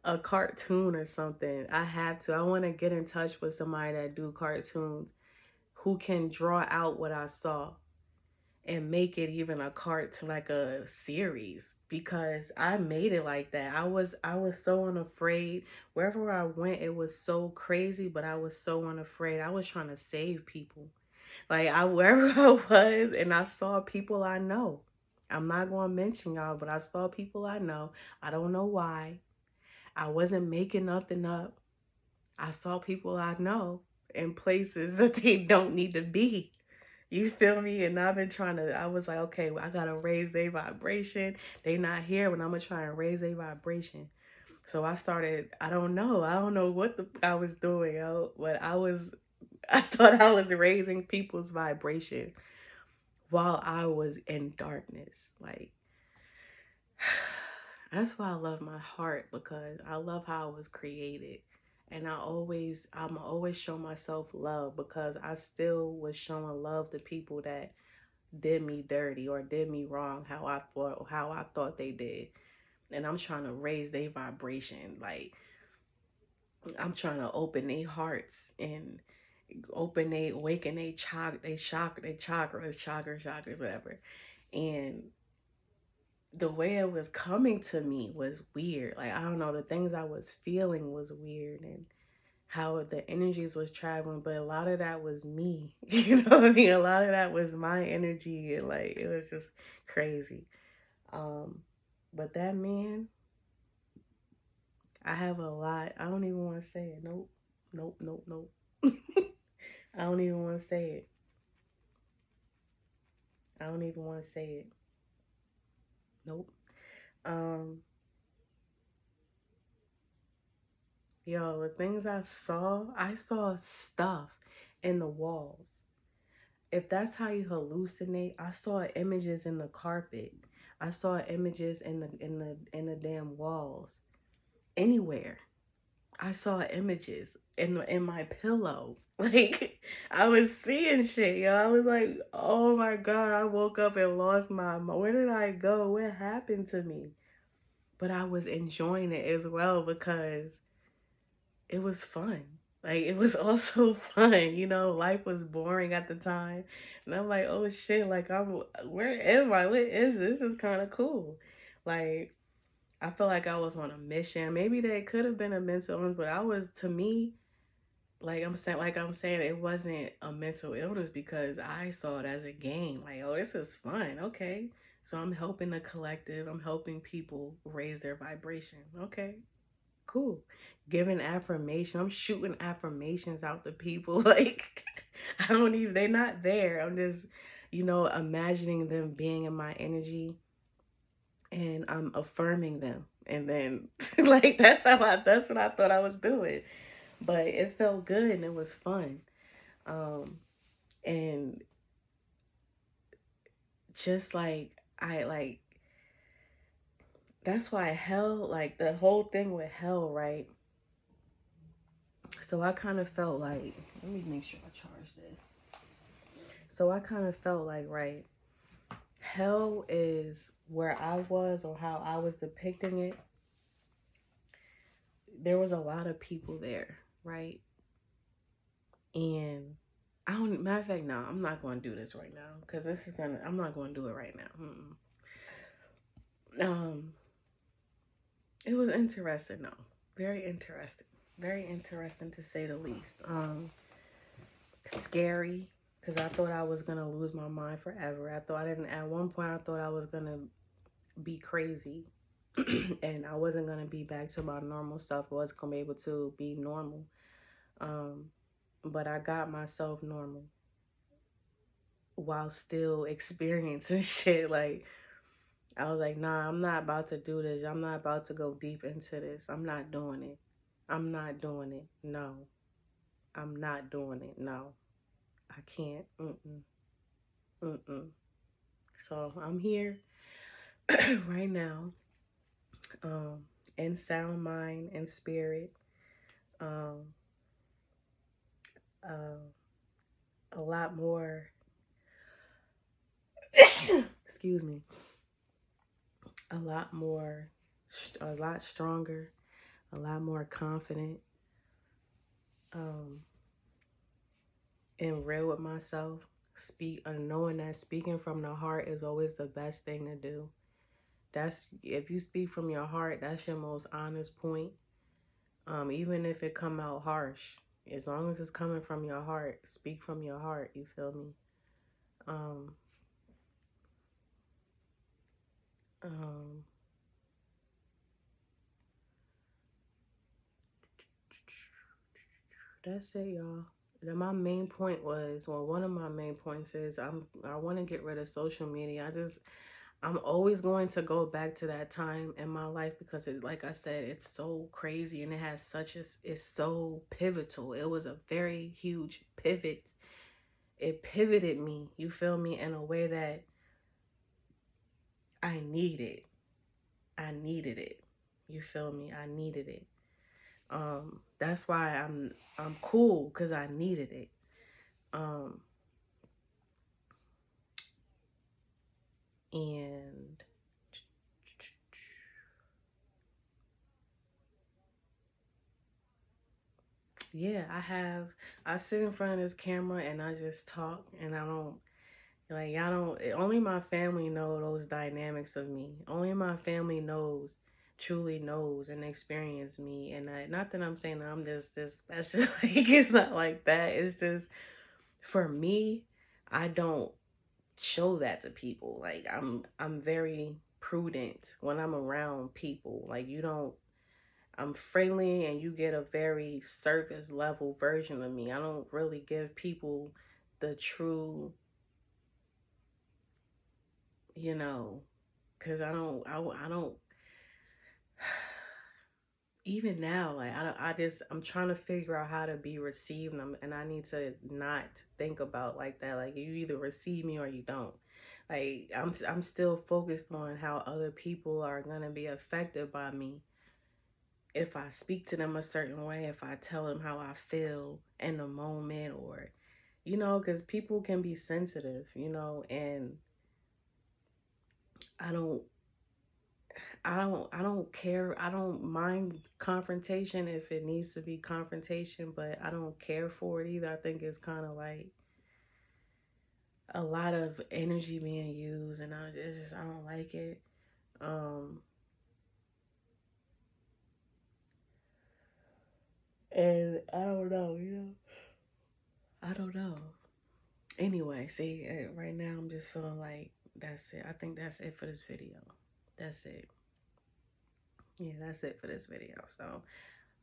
a cartoon or something. I have to. I want to get in touch with somebody that do cartoons who can draw out what I saw and make it even a cartoon, like a series, because I made it like that. I was so unafraid. Wherever I went, it was so crazy, but I was so unafraid. I was trying to save people. Like, I wherever I was, and I saw people I know. I'm not going to mention y'all, but I saw people I know. I don't know why. I wasn't making nothing up. I saw people I know in places that they don't need to be. You feel me? And I was like, okay, I gotta raise their vibration. They not here, but I'm gonna try and raise their vibration. So I don't know what I was doing, yo, but I thought I was raising people's vibration while I was in darkness. Like, that's why I love my heart, because I love how I was created. And I'm always show myself love, because I still was showing love to people that did me dirty or did me wrong, how I thought they did. And I'm trying to raise their vibration. Like, I'm trying to open their hearts and awaken they chakras, whatever. And the way it was coming to me was weird. Like, I don't know, the things I was feeling was weird, and how the energies was traveling, but a lot of that was me. You know what I mean? A lot of that was my energy, and like it was just crazy. Um, but that man, I have a lot. I don't even want to say it. Nope. Nope, nope, nope. I don't even want to say it. I don't even want to say it. Nope. Um, yo, the things I saw stuff in the walls. If that's how you hallucinate, I saw images in the carpet. I saw images in the damn walls. Anywhere. I saw images in my pillow. Like, I was seeing shit, yo. I was like, oh my god, I woke up and lost my mind. Where did I go? What happened to me? But I was enjoying it as well because it was fun. Like, it was also fun, life was boring at the time. And I'm like, oh shit, like, where am I? What is this? This is kind of cool. Like, I feel like I was on a mission. Maybe that could have been a mental illness, but to me, like I'm saying, it wasn't a mental illness because I saw it as a game. Like, oh, this is fun. Okay. So I'm helping the collective. I'm helping people raise their vibration. Okay, cool. Giving affirmation. I'm shooting affirmations out to people. Like, I don't even, they're not there. I'm just, imagining them being in my energy, and I'm affirming them. And then, like, that's what I thought I was doing. But it felt good and it was fun. Um, and just like, that's why hell, like the whole thing with hell, right? So I kind of felt like, let me make sure I charge this. So I kind of felt like, right, hell is where I was, or how I was depicting it. There was a lot of people there, right? And I don't, matter of fact, no, I'm not going to do this right now because I'm not going to do it right now. Um, it was interesting though. Very interesting. Very interesting to say the least. Scary because I thought I was going to lose my mind forever. At one point, I thought I was going to be crazy and I wasn't going to be back to my normal self. I wasn't going to be able to be normal. Um, but I got myself normal while still experiencing shit. Like, I was like, nah, I'm not about to do this. I'm not about to go deep into this. I'm not doing it. I'm not doing it. No. I'm not doing it. No. I can't. Mm-mm. Mm-mm. So I'm here right now, um, in sound mind and spirit. Um, uh, a lot more, excuse me, a lot more, a lot stronger, a lot more confident, um, and real with myself. Knowing that speaking from the heart is always the best thing to do. That's if you speak from your heart, that's your most honest point. Even if it come out harsh, as long as it's coming from your heart, speak from your heart. You feel me? Um, um, that's it, y'all. My main point was, well, one of my main points is I want to get rid of social media. I'm always going to go back to that time in my life because like I said, it's so crazy and it has it's so pivotal. It was a very huge pivot. It pivoted me, you feel me, in a way that I needed. I needed it. You feel me? I needed it. That's why I'm cool because I needed it. Um, and yeah, I sit in front of this camera and I just talk, and I don't, like, I don't, only my family know those dynamics of me. Only my family knows, truly knows and experience me. And not that I'm saying that I'm this special, like, it's not like that. It's just, for me, I don't show that to people. Like, I'm very prudent when I'm around people. Like, you don't, I'm friendly and you get a very surface level version of me. I don't really give people the true, you know, because I don't, even now, like, I'm trying to figure out how to be received, and I need to not think about like that. Like, you either receive me or you don't. Like, I'm still focused on how other people are going to be affected by me if I speak to them a certain way, if I tell them how I feel in the moment, or, because people can be sensitive, and I don't, I don't care. I don't mind confrontation if it needs to be confrontation, but I don't care for it either. I think it's kind of like a lot of energy being used, and I don't like it. Um, and I don't know, I don't know. Anyway, see, right now I'm just feeling like that's it. I think that's it for this video. That's it. Yeah, that's it for this video. So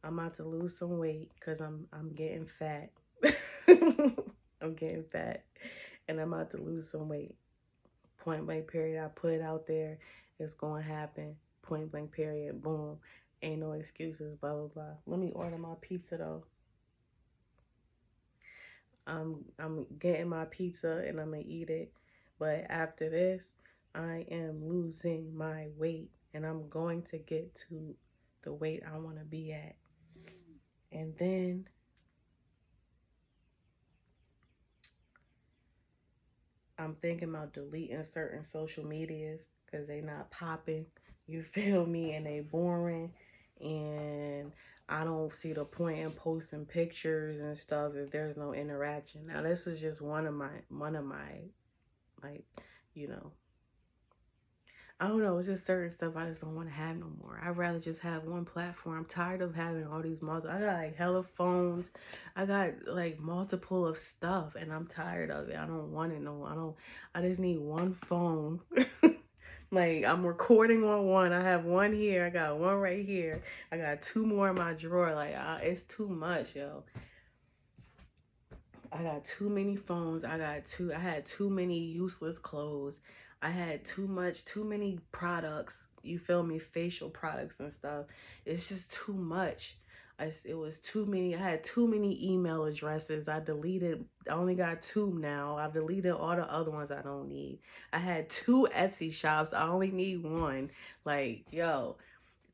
I'm about to lose some weight because I'm getting fat. I'm getting fat, and I'm about to lose some weight. Point blank period. I put it out there. It's gonna happen. Point blank period. Boom. Ain't no excuses. Blah blah blah. Let me order my pizza though. I'm getting my pizza and I'm gonna eat it. But after this, I am losing my weight and I'm going to get to the weight I want to be at. And then I'm thinking about deleting certain social medias because they not popping. You feel me? And they boring. And I don't see the point in posting pictures and stuff if there's no interaction. Now this is just one of my like, you know, I don't know. It's just certain stuff I just don't want to have no more. I'd rather just have one platform. I'm tired of having all these multiple. I got like hella phones. I got like multiple of stuff, and I'm tired of it. I don't want it no. I don't. I just need one phone. Like, I'm recording on one. I have one here. I got one right here. I got two more in my drawer. Like, it's too much, yo. I got too many phones. I had too many useless clothes. I had too many products. You feel me? Facial products and stuff. It's just too much. It was too many. I had too many email addresses. I only got two now. I deleted all the other ones I don't need. I had two Etsy shops. I only need one. Like, yo,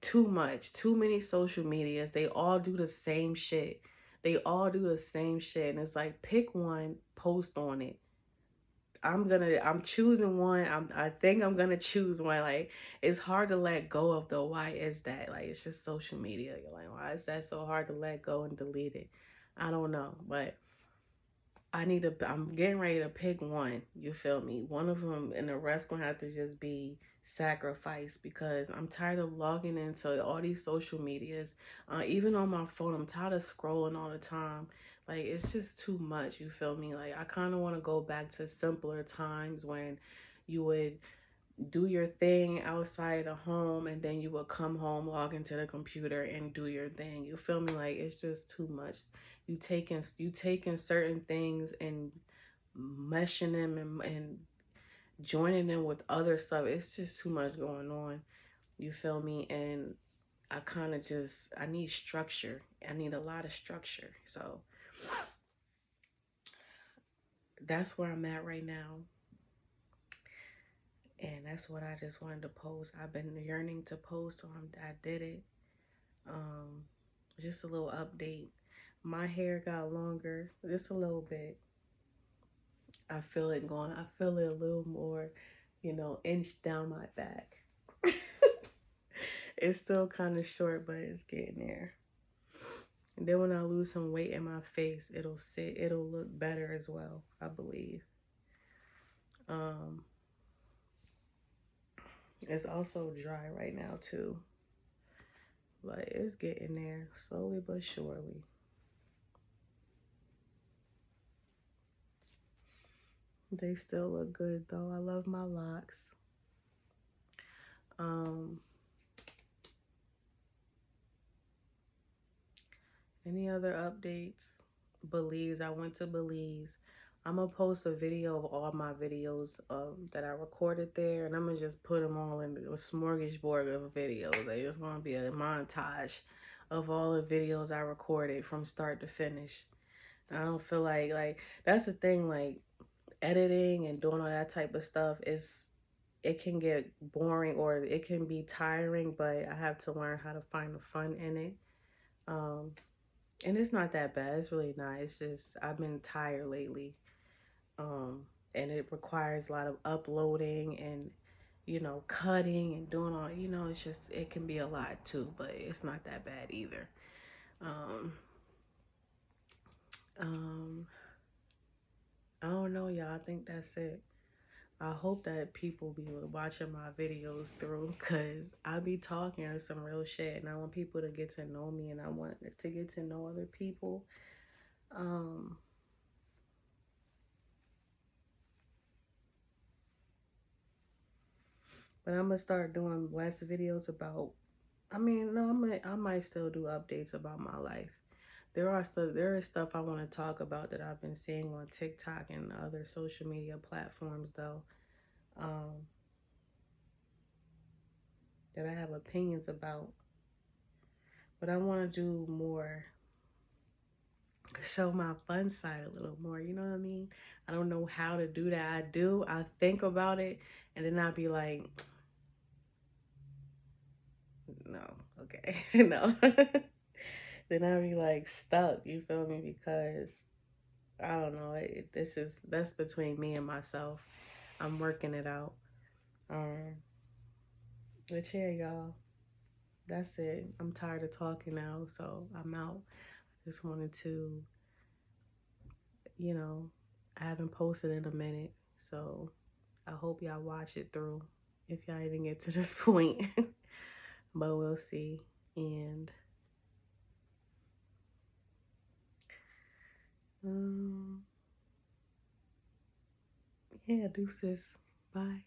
too much. Too many social medias. They all do the same shit. They all do the same shit. And it's like, pick one, post on it. I'm choosing one. I think I'm gonna choose one. Like, it's hard to let go of though. Why is that? Like, it's just social media. You're like, why is that so hard to let go and delete it? I don't know. But I'm getting ready to pick one. You feel me? One of them, and the rest gonna have to just be sacrificed because I'm tired of logging into all these social medias. Even on my phone, I'm tired of scrolling all the time. Like, it's just too much. You feel me? Like, I kind of want to go back to simpler times when you would do your thing outside the home and then you will come home, log into the computer and do your thing. You feel me? Like, it's just too much. You taking certain things and meshing them and joining them with other stuff. It's just too much going on. You feel me? And I need structure. I need a lot of structure. So that's where I'm at right now. And that's what I just wanted to post. I've been yearning to post, so I did it. Um, just a little update. My hair got longer, just a little bit. I feel it going. I feel it a little more, inched down my back. It's still kind of short, but it's getting there. And then when I lose some weight in my face, it'll look better as well, I believe. Um, it's also dry right now too, but it's getting there slowly but surely. They still look good though. I love my locks. Um, any other updates? Belize. I went to Belize. I'm gonna post a video of all my videos that I recorded there, and I'm gonna just put them all in a smorgasbord of videos. They just gonna be a montage of all the videos I recorded from start to finish. I don't feel like that's the thing, like editing and doing all that type of stuff is, it can get boring or it can be tiring, but I have to learn how to find the fun in it. Um, and it's not that bad. It's really not. It's just I've been tired lately. Um, and it requires a lot of uploading and cutting and doing all, it's just, it can be a lot too, but it's not that bad either. Um, um, I don't know, y'all. I think that's it. I hope that people be watching my videos through, because I be talking some real shit and I want people to get to know me and I want to get to know other people. Um, but I'm gonna start doing less videos about, I mean, no, I might still do updates about my life. There is stuff I want to talk about that I've been seeing on TikTok and other social media platforms though. Um, that I have opinions about. But I want to do more, show my fun side a little more, you know what I mean? I don't know how to do that. I think about it and then I'll be like, no, okay, no. Then I'll be like stuck, you feel me? Because I don't know, it's just, that's between me and myself. I'm working it out. Um, but yeah, y'all, that's it. I'm tired of talking now, so I'm out. Just wanted to, you know, I haven't posted in a minute, so I hope y'all watch it through if y'all even get to this point. But we'll see. And um, yeah, deuces. Bye.